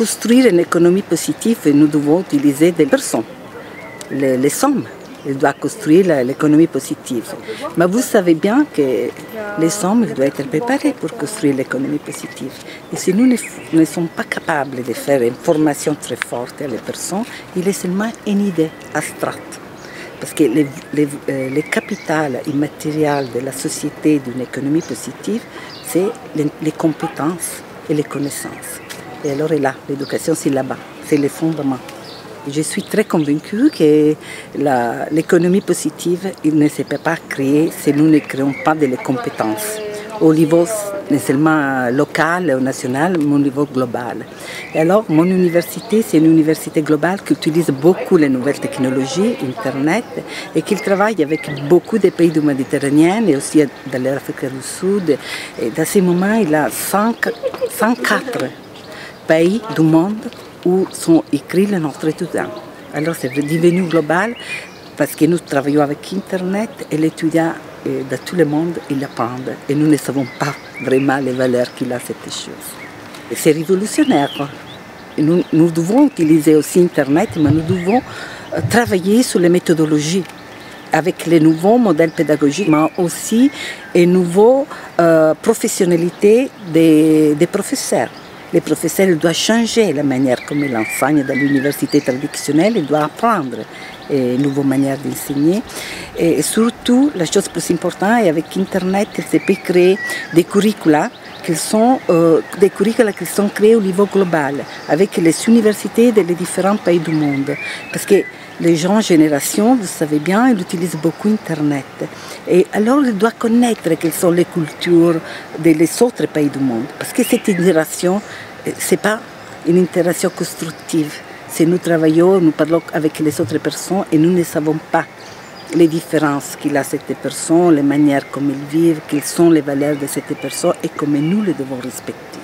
construire une économie positive, nous devons utiliser des personnes, les hommes. Ils doivent construire l'économie positive. Mais vous savez bien que les hommes doivent être préparés pour construire l'économie positive. Et si nous ne sommes pas capables de faire une formation très forte à les personnes, il est seulement une idée abstraite. Parce que le capital immatériel de la société d'une économie positive, c'est les compétences et les connaissances. Et alors là, l'éducation, c'est là-bas, c'est le fondement. Je suis très convaincue que l'économie positive ne se peut pas créer si nous ne créons pas de les compétences au niveau non seulement local ou national, mais au niveau global. Et alors, mon université, c'est une université globale qui utilise beaucoup les nouvelles technologies, Internet, et qui travaille avec beaucoup de pays du Méditerranée et aussi de l'Afrique du Sud. Et dans ce moment, il y a 104 pays du monde où sont écrits les notre étudiants. Alors c'est devenu global parce que nous travaillons avec Internet et l'étudiant de tout le monde, il apprend. Et nous ne savons pas vraiment les valeurs qu'il a cette chose. C'est révolutionnaire. Nous devons utiliser aussi Internet, mais nous devons travailler sur les méthodologies avec les nouveaux modèles pédagogiques, mais aussi une nouvelle professionnalité des professeurs. Les professeurs doivent changer la manière comme ils enseignent dans l'université traditionnelle, ils doivent apprendre une nouvelle manière d'enseigner. Et surtout, la chose plus importante est avec Internet, ils peuvent créer des curricula qui sont créés au niveau global, avec les universités des différents pays du monde. Parce que les jeunes générations, vous savez bien, ils utilisent beaucoup Internet. Et alors, ils doivent connaître quelles sont les cultures des autres pays du monde. Parce que cette interaction, ce n'est pas une interaction constructive. Si nous travaillons, nous parlons avec les autres personnes et nous ne savons pas les différences qu'il a cette personne, les manières comme ils vivent, quelles sont les valeurs de cette personne et comment nous les devons respecter.